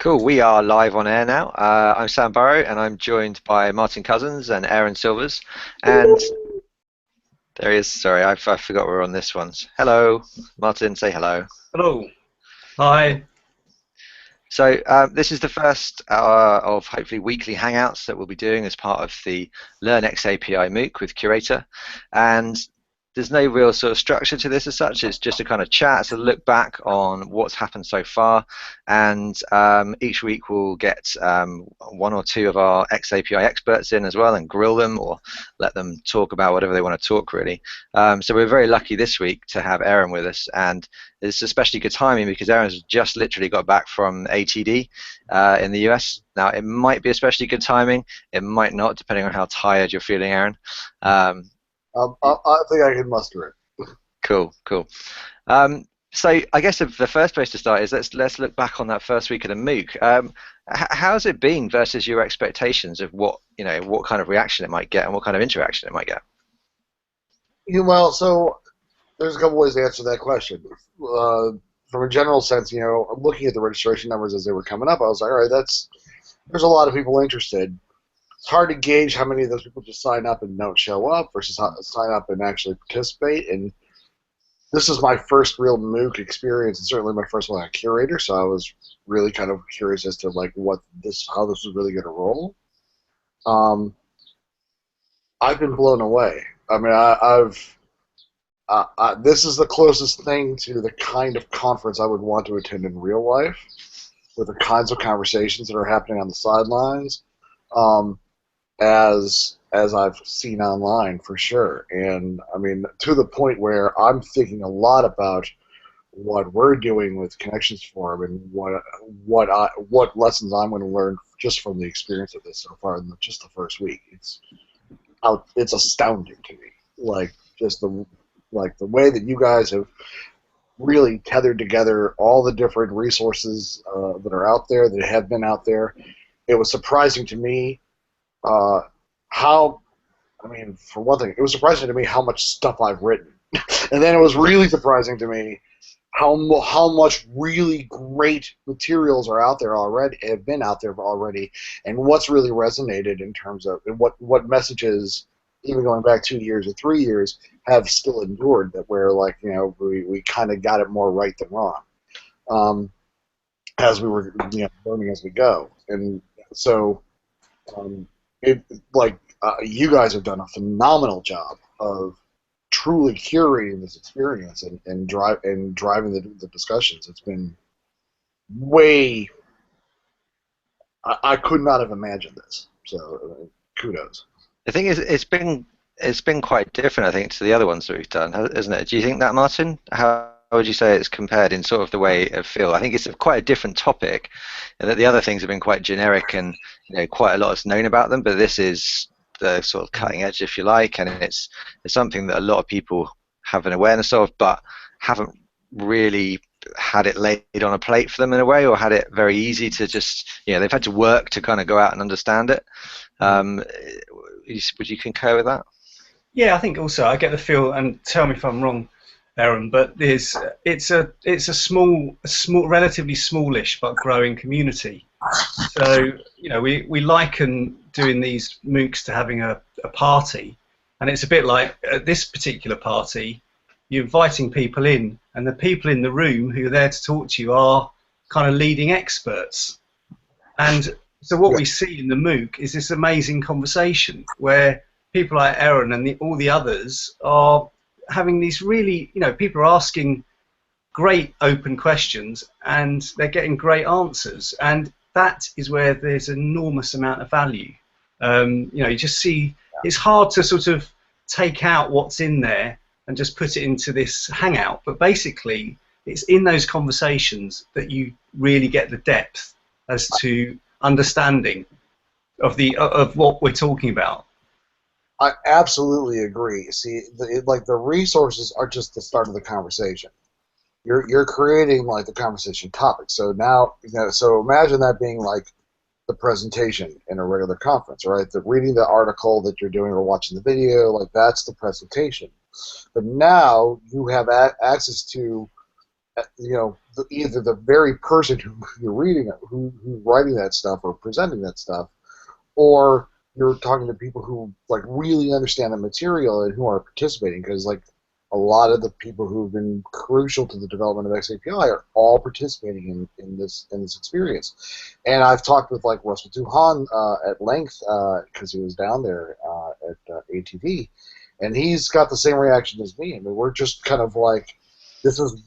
Cool, we are live on air now. I'm Sam Burrow, and I'm joined by Martin Couzins and Aaron Silvers. And there he is. Sorry, I forgot we're on this one. Hello, Martin, say hello. Hello. Hi. So this is the first of hopefully weekly Hangouts that we'll be doing as part of the LearnX API MOOC with Curator. And there's no real sort of structure to this as such. It's just a kind of chat, it's a look back on what's happened so far, and each week we'll get one or two of our XAPI experts in as well and grill them or let them talk about whatever they want to talk, really. So we're very lucky this week to have Aaron with us, and it's especially good timing because Aaron's just literally got back from ATD in the US. Now, it might be especially good timing, it might not, depending on how tired you're feeling, Aaron. I think I can muster it. Cool, cool. So I guess the first place to start is let's look back on that first week of the MOOC. How's it been versus your expectations of what kind of reaction it might get and what kind of interaction it might get? Well, so there's a couple ways to answer that question. From a general sense, looking at the registration numbers as they were coming up, I was like, all right, there's a lot of people interested. It's hard to gauge how many of those people just sign up and don't show up versus sign up and actually participate. And this is my first real MOOC experience, and certainly my first one at Curator. So I was really kind of curious as to how this was really going to roll. I've been blown away. I mean, this is the closest thing to the kind of conference I would want to attend in real life, with the kinds of conversations that are happening on the sidelines. As I've seen online, for sure. And I mean, to the point where I'm thinking a lot about what we're doing with Connections Forum and what lessons I'm going to learn just from the experience of this so far in just the first week. It's astounding to me, like the way that you guys have really tethered together all the different resources that are out there, that have been out there. It was surprising to me. For one thing, it was surprising to me how much stuff I've written. And then it was really surprising to me how much really great materials are out there already, have been out there already, and what's really resonated in terms of, and what messages, even going back 2 years or 3 years, have still endured, that we kind of got it more right than wrong, as we were learning as we go. And so you guys have done a phenomenal job of truly curating this experience and driving the discussions. It's been way. I could not have imagined this. So kudos. The thing is, it's been quite different, I think, to the other ones that we've done, isn't it? Do you think that, Martin? How would you say it's compared in sort of the way of feel? I think it's quite a different topic, and that the other things have been quite generic and quite a lot is known about them, but this is the sort of cutting edge, if you like, and it's something that a lot of people have an awareness of, but haven't really had it laid on a plate for them in a way, or had it very easy to just, they've had to work to kind of go out and understand it. Would you concur with that? Yeah, I think also I get the feel, and tell me if I'm wrong, Aaron, but it's a small, relatively smallish but growing community. So we liken doing these MOOCs to having a party, and it's a bit like at this particular party, you're inviting people in, and the people in the room who are there to talk to you are kind of leading experts. And so what we see in the MOOC is this amazing conversation where people like Aaron and all the others are having these really, people are asking great open questions and they're getting great answers, and that is where there's an enormous amount of value. You just see, it's hard to sort of take out what's in there and just put it into this Hangout, but basically it's in those conversations that you really get the depth as to understanding of what we're talking about. I absolutely agree. See, the resources are just the start of the conversation. You're creating the conversation topic. So now, so imagine that being like the presentation in a regular conference, right? Reading the article that you're doing or watching the video, that's the presentation. But now you have access to either the very person who you're reading, who's writing that stuff or presenting that stuff, or you're talking to people who like really understand the material and who are participating, because like a lot of the people who've been crucial to the development of XAPI are all participating in this experience. And I've talked with like Russell Duhan at length because he was down there at ATV, and he's got the same reaction as me. I mean, we're just kind of like, this is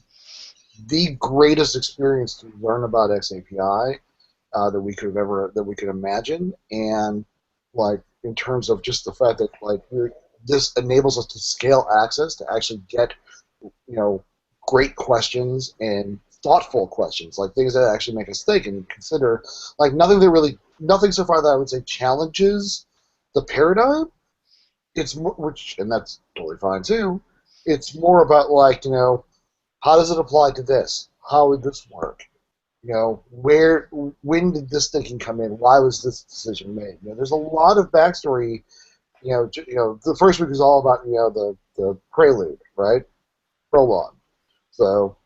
the greatest experience to learn about XAPI that we could imagine, and like in terms of just the fact that like this enables us to scale access to actually get great questions and thoughtful questions, like things that actually make us think and consider. Like nothing so far that I would say challenges the paradigm. And that's totally fine too. It's more about like how does it apply to this? How would this work? When did this thinking come in? Why was this decision made? There's a lot of backstory. The first week is all about the prelude, right? Prologue. So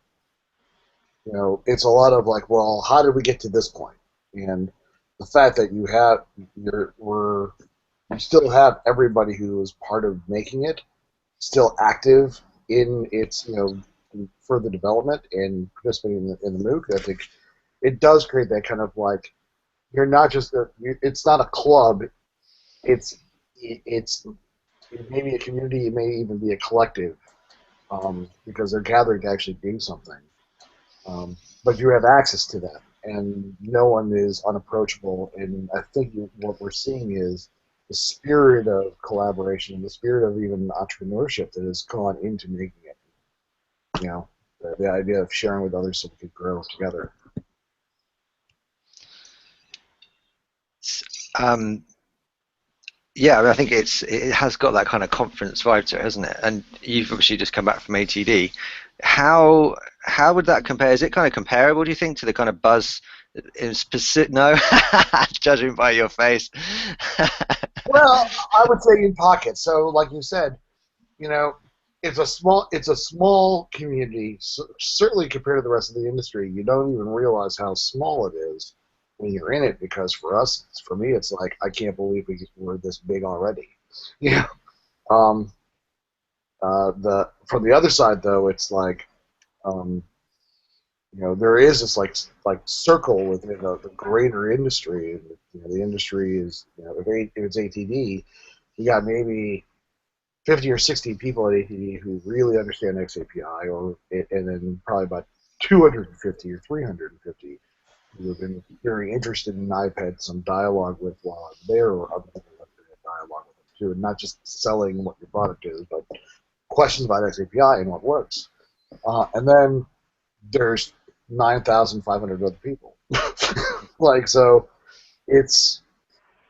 it's a lot of like, well, how did we get to this point? And the fact that you still have everybody who was part of making it still active in its further development and participating in the MOOC. I think it does create that kind of like, you're not just it's not a club. It may be a community. It may even be a collective, because they're gathering to actually do something. But you have access to that, and no one is unapproachable. And I think what we're seeing is the spirit of collaboration, the spirit of even entrepreneurship that has gone into making it. The idea of sharing with others so we could grow together. Yeah, I mean, I think it has got that kind of conference vibe to it, hasn't it? And you've obviously just come back from ATD. How would that compare? Is it kind of comparable, do you think, to the kind of buzz in specific? No, judging by your face. Well, I would say in pockets. So, like you said, it's a small community. Certainly compared to the rest of the industry, you don't even realize how small it is when you're in it, because for me, it's like, I can't believe we're this big already. From the other side, though, it's like, there is this like circle within the greater industry. The industry is, if it's ATD, you got maybe 50 or 60 people at ATD who really understand XAPI, and then probably about 250 or 350 who have been very interested in I've had some dialogue with while I'm there, or other people have been in dialogue with them too, and not just selling what your product is, but questions about XAPI and what works. And then there's 9,500 other people. Like, so it's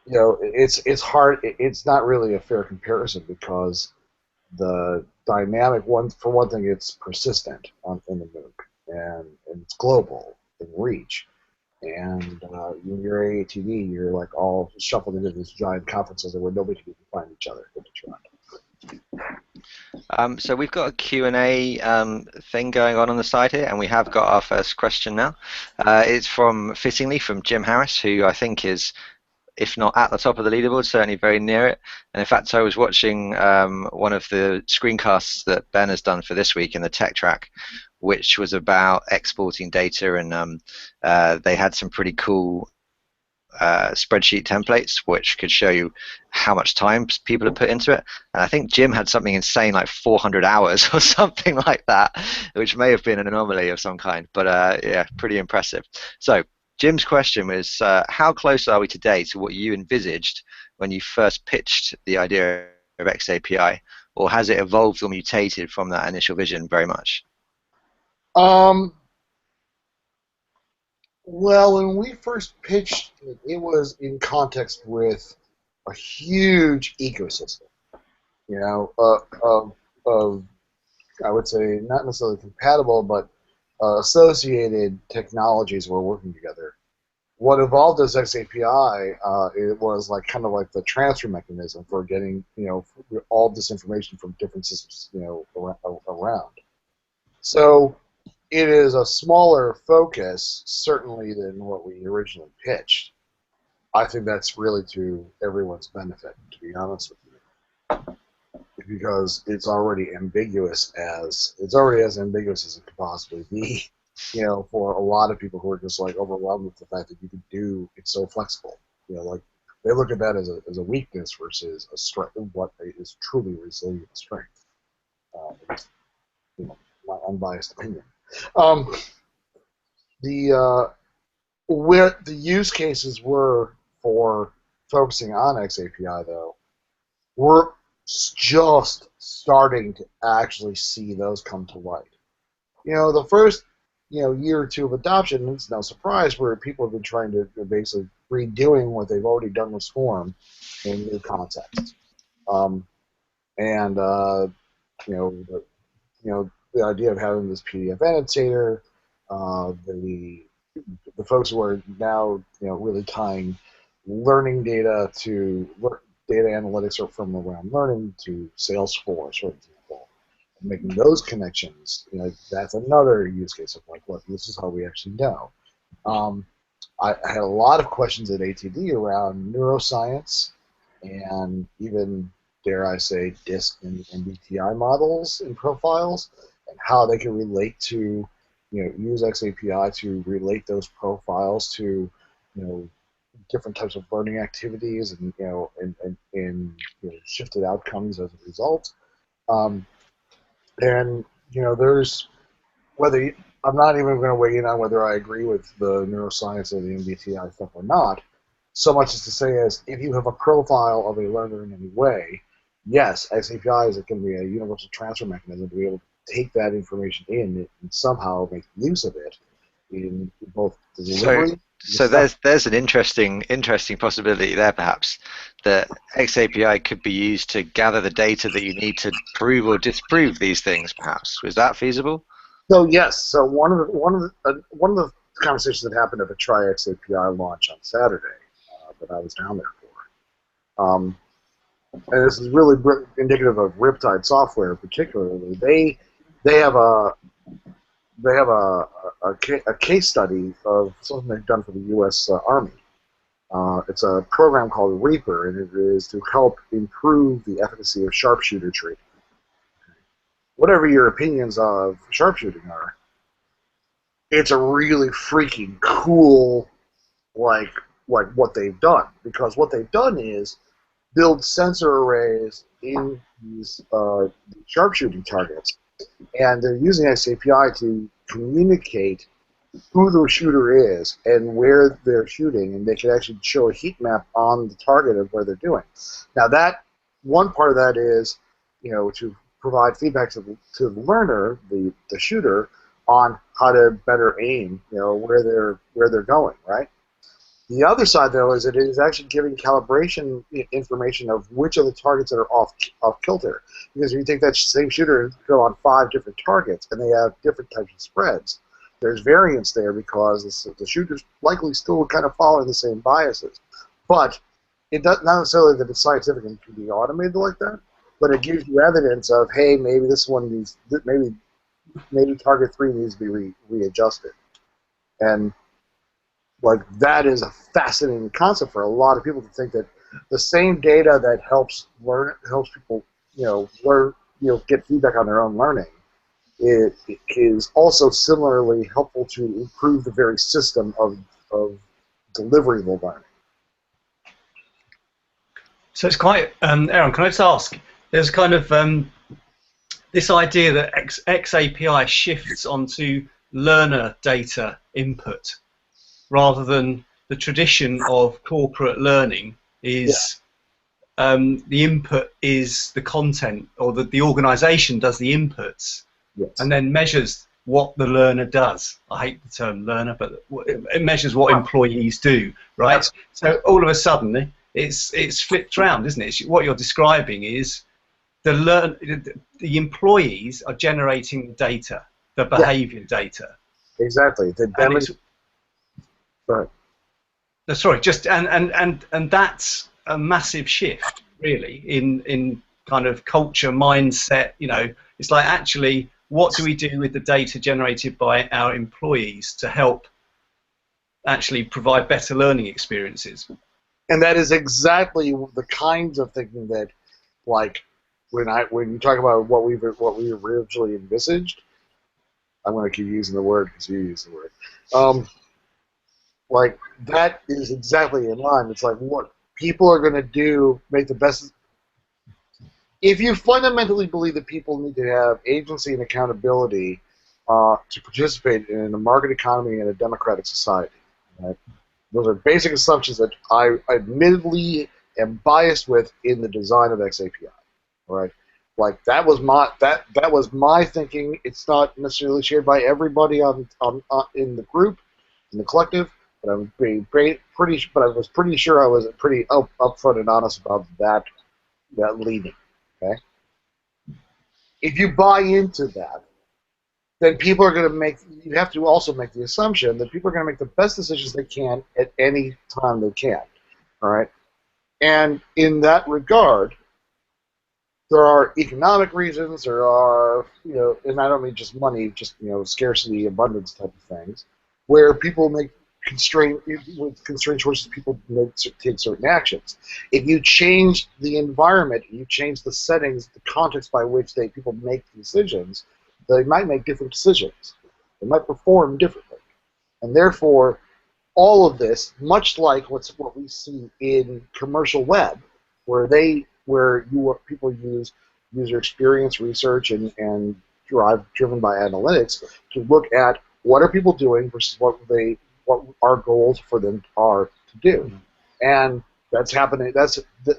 it's hard. It's not really a fair comparison, because the dynamic, for one thing, it's persistent in the MOOC, and it's global in reach. And when you're at ATV, you're like all shuffled into these giant conferences where nobody can even find each other. So we've got a Q&A thing going on the side here, and we have got our first question now. It's fittingly from Jim Harris, who I think is, if not at the top of the leaderboard, certainly very near it. And in fact, I was watching one of the screencasts that Ben has done for this week in the tech track, which was about exporting data, and they had some pretty cool spreadsheet templates which could show you how much time people have put into it. And I think Jim had something insane like 400 hours or something like that, which may have been an anomaly of some kind, but yeah, pretty impressive. So Jim's question was, how close are we today to what you envisaged when you first pitched the idea of XAPI, or has it evolved or mutated from that initial vision very much? Well, when we first pitched it, it was in context with a huge ecosystem, of I would say not necessarily compatible, but associated technologies were working together. What evolved as XAPI, it was like kind of like the transfer mechanism for getting all this information from different systems around. So it is a smaller focus, certainly, than what we originally pitched. I think that's really to everyone's benefit, to be honest with you, because it's already ambiguous as it could possibly be. For a lot of people who are just like overwhelmed with the fact that you can do it's so flexible. Like they look at that as a weakness versus a strength. What is truly resilient strength. It's, my unbiased opinion. Where the use cases were for focusing on XAPI, though, we're just starting to actually see those come to light. The first year or two of adoption, it's no surprise where people have been trying to basically redoing what they've already done with Swarm in new contexts. The idea of having this PDF annotator, the folks who are now really tying learning data to data analytics or from around learning to Salesforce, for example, and making those connections. That's another use case of like, look, this is how we actually know. I had a lot of questions at ATD around neuroscience and even, dare I say, DISC and MBTI models and profiles, and how they can relate to, use XAPI to relate those profiles to, different types of learning activities and, and shifted outcomes as a result. There's whether I'm not even going to weigh in on whether I agree with the neuroscience or the MBTI stuff or not, so much as to say as if you have a profile of a learner in any way, yes, XAPI is going to be a universal transfer mechanism to be able to take that information in and somehow make use of it in both the delivery. So there's an interesting possibility there, perhaps, that XAPI could be used to gather the data that you need to prove or disprove these things. Perhaps was that feasible? So yes. So one of the conversations that happened at the Try XAPI launch on Saturday that I was down there for, and this is really indicative of Riptide Software, particularly. They have a case study of something they've done for the U.S. Army. It's a program called Reaper, and it is to help improve the efficacy of sharpshooter training. Whatever your opinions of sharpshooting are, it's a really freaking cool, like what they've done. Because what they've done is build sensor arrays in these sharpshooting targets, and they're using XAPI to communicate who the shooter is and where they're shooting, and they can actually show a heat map on the target of where they're doing. Now, that one part of that is, to provide feedback to the learner, the shooter, on how to better aim, where they're going, right? The other side, though, is that it is actually giving calibration information of which of the targets that are off kilter. Because if you take that same shooter and go on 5 different targets, and they have different types of spreads, there's variance there because the shooter's likely still kind of following the same biases. But it does not necessarily that it's scientific and can be automated like that, but it gives you evidence of, hey, maybe this one needs, maybe target 3 needs to be readjusted. And like, that is a fascinating concept for a lot of people to think that the same data that helps people, learn, get feedback on their own learning, it is also similarly helpful to improve the very system of delivery of the learning. So it's quite, Aaron, can I just ask, there's kind of this idea that XAPI shifts onto learner data input, rather than the tradition of corporate learning is the input is the content, or the organization does the inputs, and then measures what the learner does. I hate the term learner, but it measures what employees do, right? So all of a sudden, it's flipped around, isn't it? What you're describing is the employees are generating the data, the behavior data. Exactly. Sorry, just and that's a massive shift, really, in kind of culture mindset. It's like, actually, what do we do with the data generated by our employees to help actually provide better learning experiences? And that is exactly the kinds of thinking that, like, when you talk about what we originally envisaged, I'm going to keep using the word because you use the word. Like, that is exactly in line. It's like what people are going to do, make the best. If you fundamentally believe that people need to have agency and accountability to participate in a market economy and a democratic society, right? Those are basic assumptions that I admittedly am biased with in the design of XAPI. Right? Like that was my thinking. It's not necessarily shared by everybody in the group, in the collective, but but I was pretty sure I was pretty upfront and honest about that leading. Okay. If you buy into that, then people are going to make. You have to also make the assumption that people are going to make the best decisions they can at any time they can. All right. And in that regard, there are economic reasons. There are, and I don't mean just money, just scarcity, abundance type of things, where people make with constrained choices, people take certain actions. If you change the environment, you change the settings, the context by which people make decisions, they might make different decisions. They might perform differently, and therefore, all of this, much like what we see in commercial web, where people use user experience research and driven by analytics to look at what are people doing versus what our goals for them are to do, and that's happening. That's the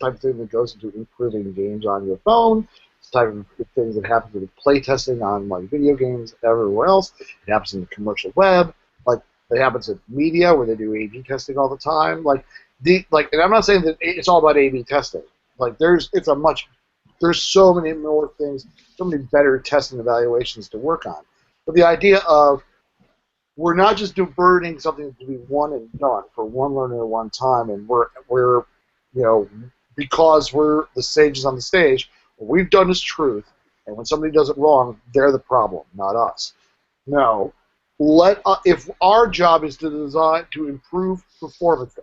type of thing that goes into improving games on your phone. It's the type of things that happens with play testing on like video games everywhere else. It happens in the commercial web. Like it happens in media where they do A/B testing all the time. And I'm not saying that it's all about A/B testing. Like there's so many more things, so many better testing evaluations to work on. But the idea of we're not just diverting something to be one and done for one learner at one time, and we're because we're the sages on the stage, what we've done is truth, and when somebody does it wrong, they're the problem, not us. No. If our job is to design to improve performance,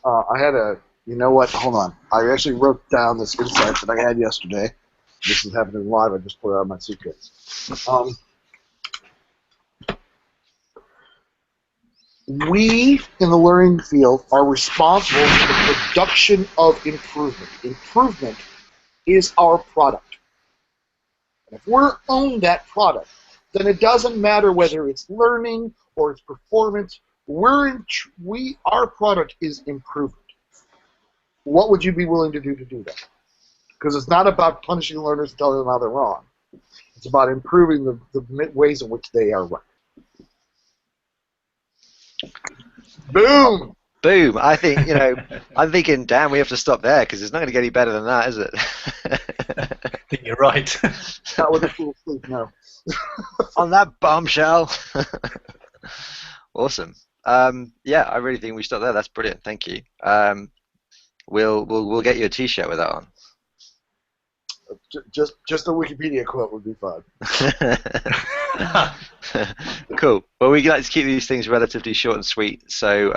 I had you know what? Hold on. I actually wrote down this insight that I had yesterday. This is happening live. I just put it out of my suitcase. We in the learning field are responsible for the production of improvement. Improvement is our product. And if we own that product, then it doesn't matter whether it's learning or it's performance. Our product is improvement. What would you be willing to do that? Because it's not about punishing learners and telling them how they're wrong. It's about improving the ways in which they are right. Boom! Boom! I think, I'm thinking, damn, we have to stop there because it's not going to get any better than that, is it? I think you're right. Not with a full sleep, no. On that bombshell. Awesome. Yeah, I really think we stop there. That's brilliant. Thank you. We'll get you a T-shirt with that on. Just a Wikipedia quote would be fine. Cool. Well, we like to keep these things relatively short and sweet, so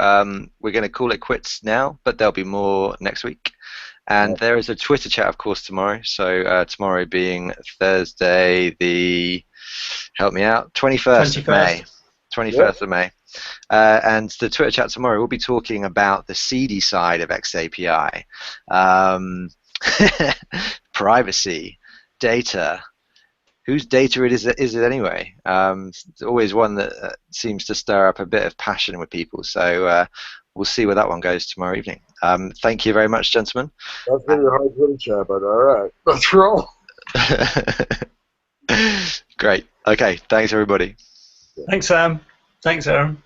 we're going to call it quits now, but there'll be more next week. And there is a Twitter chat, of course, tomorrow. So tomorrow being Thursday, help me out, 21st of May. 21st of May. And the Twitter chat tomorrow, we'll be talking about the seedy side of XAPI. Privacy, data. Whose data is it anyway? It's always one that seems to stir up a bit of passion with people. So we'll see where that one goes tomorrow evening. Thank you very much, gentlemen. That's really hard to chat, but all right. Let's roll. Great. Okay. Thanks, everybody. Thanks, Sam. Thanks, Aaron.